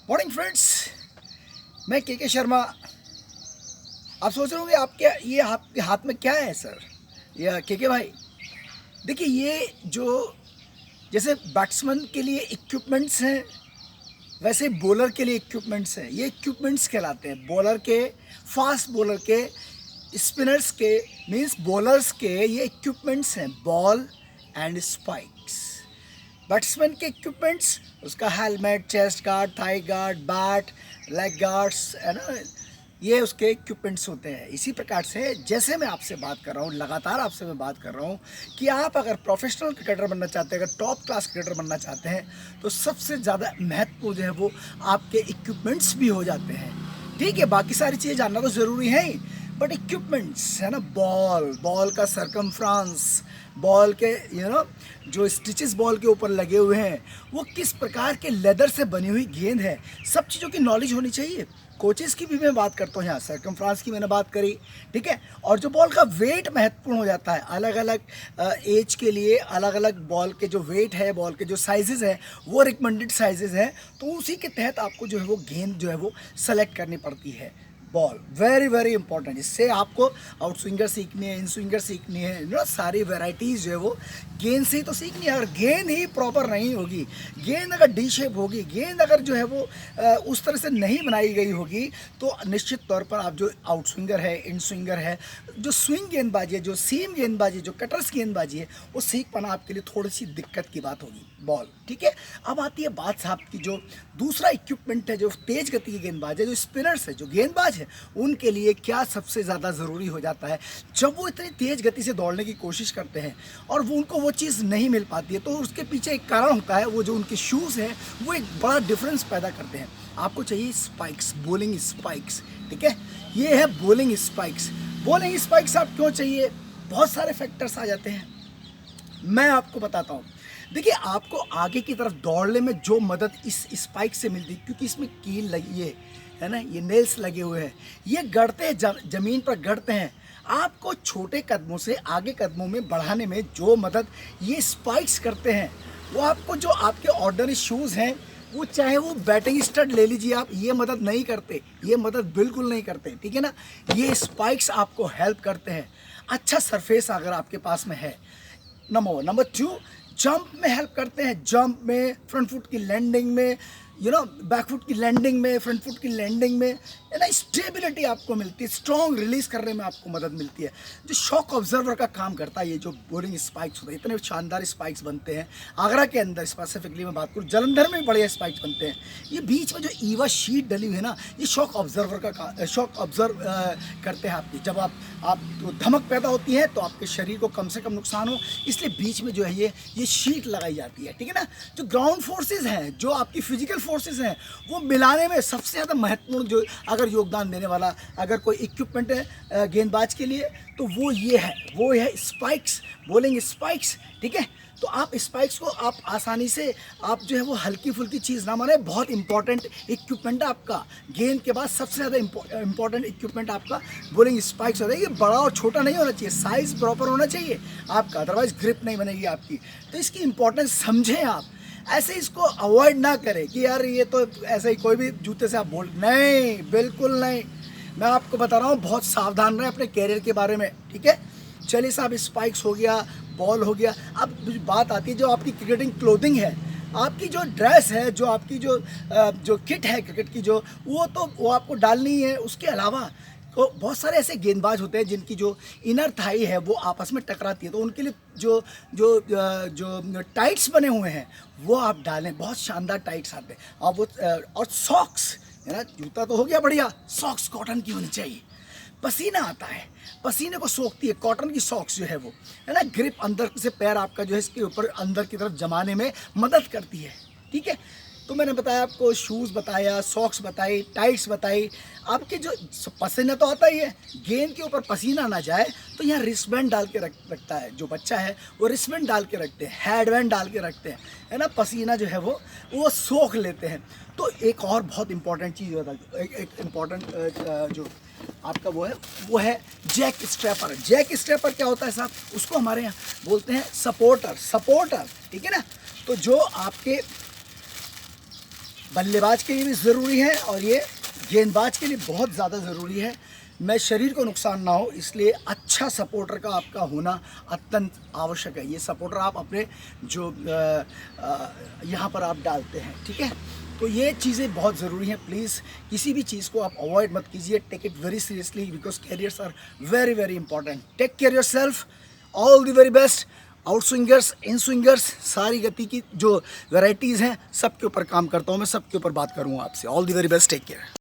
Morning friends, मैं के शर्मा। आप सोच रहे होंगे आपके ये आपके हाथ में क्या है सर, या के भाई। देखिए, ये जो जैसे बैट्समैन के लिए इक्विपमेंट्स हैं, वैसे बॉलर के लिए इक्विपमेंट्स हैं। ये इक्विपमेंट्स कहलाते हैं बॉलर के, फास्ट बॉलर के, स्पिनर्स के, मींस बॉलर्स के। ये इक्विपमेंट्स हैं बॉल एंड स्पाइक्स। बैट्समैन के इक्विपमेंट्स, उसका helmet, chest guard, thigh guard, bat, leg guards, है ना, ये उसके इक्विपमेंट्स होते हैं। इसी प्रकार से जैसे मैं आपसे बात कर रहा हूँ, लगातार आपसे मैं बात कर रहा हूँ कि आप अगर प्रोफेशनल क्रिकेटर बनना चाहते हैं, अगर टॉप क्लास क्रिकेटर बनना चाहते हैं, तो सबसे ज़्यादा महत्वपूर्ण जो है वो आपके इक्विपमेंट्स भी हो जाते हैं। ठीक है, बाकी सारी चीज़ें जानना तो ज़रूरी है ही, बट इक्विपमेंट्स है ना, बॉल का सरकमफ्रांस, बॉल के जो स्टिचेस बॉल के ऊपर लगे हुए हैं, वो किस प्रकार के लेदर से बनी हुई गेंद है, सब चीज़ों की नॉलेज होनी चाहिए। कोचेस की भी मैं बात करता हूँ, यहाँ सरकमफ्रांस की मैंने बात करी, ठीक है। और जो बॉल का वेट महत्वपूर्ण हो जाता है, अलग अलग एज के लिए अलग अलग बॉल के जो वेट है, बॉल के जो साइजेज़ हैं, वो रिकमेंडेड साइजेज़ हैं। तो उसी के तहत आपको जो है वो गेंद जो है वो सेलेक्ट करनी पड़ती है। Ball very very important. इससे आपको आउट स्विंगर सीखनी है, इन स्विंगर सीखनी है, सारी वेराइटीज़ जो है वो गेंद से ही तो सीखनी है। अगर गेंद ही प्रॉपर नहीं होगी, गेंद अगर डी शेप होगी, गेंद अगर जो है वो उस तरह से नहीं बनाई गई होगी, तो निश्चित तौर पर आप जो आउट स्विंगर है, इन स्विंगर है, जो स्विंग गेंदबाजी है, जो सीम गेंदबाजी, जो कटर्स गेंदबाजी है, वो सीख पाना आपके लिए थोड़ी सी दिक्कत की बात होगी। बॉल, ठीक है। अब आती है बात साहब की, जो दूसरा इक्विपमेंट है, जो तेज गति की गेंदबाज है, जो स्पिनर्स है, जो गेंदबाज है, उनके लिए क्या सबसे ज़्यादा ज़रूरी हो जाता है जब वो इतनी तेज़ गति से दौड़ने की कोशिश करते हैं और वो उनको वो चीज़ नहीं मिल पाती है। तो उसके पीछे एक कारण होता है, वो जो उनके शूज़ हैं वो एक बड़ा डिफरेंस पैदा करते हैं। आपको चाहिए स्पाइक्स, बॉलिंग स्पाइक्स, ठीक है। ये है बॉलिंग स्पाइक्स। बॉलिंग स्पाइक्स आप क्यों चाहिए, बहुत सारे फैक्टर्स आ जाते हैं, मैं आपको बताता हूँ। देखिए, आपको आगे की तरफ दौड़ने में जो मदद इस स्पाइक से मिलती है, क्योंकि इसमें कील लगी है ना, ये नेल्स लगे हुए हैं, ये गड़ते हैं, ज़मीन पर गड़ते हैं। आपको छोटे कदमों से आगे कदमों में बढ़ाने में जो मदद ये स्पाइक्स करते हैं, वो आपको जो आपके ऑर्डिनरी शूज़ हैं, वो चाहे वो बैटिंग स्टड ले लीजिए आप, ये मदद नहीं करते, ये मदद बिल्कुल नहीं करते, ठीक है ना। ये स्पाइक्स आपको हेल्प करते हैं। अच्छा सरफेस अगर आपके पास में है, नंबर 2, जंप में हेल्प करते हैं। जंप में, फ्रंट फुट की लैंडिंग में, बैक फुट की लैंडिंग में, फ्रंट फुट की लैंडिंग में, है ना, स्टेबिलिटी आपको मिलती है, स्ट्रॉन्ग रिलीज करने में आपको मदद मिलती है। जो शॉक ऑब्जर्वर का काम करता है, ये जो बॉलिंग स्पाइक्स होते हैं, इतने शानदार स्पाइक्स बनते हैं आगरा के अंदर, स्पेसिफिकली मैं बात करूँ, जलंधर में भी बढ़िया स्पाइक्स बनते हैं। ये बीच में जो ईवा शीट डली हुई है ना, ये शॉक ऑब्जर्वर का शॉक ऑब्जर्व करते हैं आपकी। जब आप तो धमक पैदा होती है तो आपके शरीर को कम से कम नुकसान हो, इसलिए बीच में जो है ये शीट लगाई जाती है, ठीक है ना। जो ग्राउंड फोर्सेस हैं, जो आपकी फिजिकल फोर्सेस हैं, वो मिलाने में सबसे ज़्यादा महत्वपूर्ण जो अगर योगदान देने वाला अगर कोई इक्विपमेंट है गेंदबाज के लिए, तो वो है स्पाइक्स, बॉलिंग स्पाइक्स, ठीक है। तो आप स्पाइक्स को आप आसानी से, आप जो है वो हल्की फुल्की चीज़ ना माने, बहुत इंपॉर्टेंट इक्विपमेंट है आपका। गेंद के बाद सबसे ज़्यादा इंपॉर्टेंट इक्विपमेंट आपका बॉलिंग स्पाइक्स होता है। ये बड़ा और छोटा नहीं होना चाहिए, साइज़ प्रॉपर होना चाहिए आपका, अदरवाइज ग्रिप नहीं बनेगी आपकी। तो इसकी इंपॉर्टेंस समझें आप, ऐसे इसको अवॉइड ना करें कि यार ये तो ऐसे ही कोई भी जूते से आप बोल, नहीं, बिल्कुल नहीं। मैं आपको बता रहा हूँ, बहुत सावधान रहें अपने कैरियर के बारे में, ठीक है। चलिए साहब, स्पाइक्स हो गया, बॉल हो गया। अब बात आती है जो आपकी क्रिकेटिंग क्लोथिंग है, आपकी जो ड्रेस है, जो आपकी जो किट है क्रिकेट की, जो वो आपको डालनी है। उसके अलावा तो बहुत सारे ऐसे गेंदबाज होते हैं जिनकी जो इनर थाई है वो आपस में टकराती है, तो उनके लिए जो जो जो टाइट्स बने हुए हैं वो आप डालें, बहुत शानदार टाइट्स आते हैं। और सॉक्स, है ना, जूता तो हो गया बढ़िया, सॉक्स कॉटन की होनी चाहिए। पसीना आता है, पसीने को सोखती है कॉटन की सॉक्स जो है वो, है ना, ग्रिप अंदर से पैर आपका जो है इसके ऊपर अंदर की तरफ जमाने में मदद करती है, ठीक है। तो मैंने बताया आपको, शूज़ बताया, सॉक्स बताई, टाइट्स बताई। आपके जो पसीना तो आता ही है, गेंद के ऊपर पसीना ना जाए तो यहाँ रिस्टबैंड डाल के रखता है जो बच्चा है, वो रिस्टबैंड डाल के रखते हैं, हेडबैंड डाल के रखते हैं, है ना, पसीना जो है वो सोख लेते हैं। तो एक और बहुत इंपॉर्टेंट चीज़ होता है, एक इम्पॉर्टेंट जो आपका वो है जैक स्ट्रैपर। जैक स्ट्रैपर क्या होता है साहब, उसको हमारे यहाँ बोलते हैं सपोर्टर, ठीक है ना। तो जो आपके बल्लेबाज के लिए भी ज़रूरी है और ये गेंदबाज के लिए बहुत ज़्यादा ज़रूरी है। मैं शरीर को नुकसान ना हो इसलिए अच्छा सपोर्टर का आपका होना अत्यंत आवश्यक है। ये सपोर्टर आप अपने जो यहाँ पर आप डालते हैं, ठीक है। तो ये चीज़ें बहुत ज़रूरी हैं। प्लीज़ किसी भी चीज़ को आप अवॉइड मत कीजिए। Take it very seriously because careers are very very important. Take care yourself. All the very best. Out swingers, in swingers, सारी गति की जो वैरायटीज़ हैं सब के ऊपर काम करता हूँ मैं, सब के ऊपर बात करूँगा आपसे। All the very best. Take care.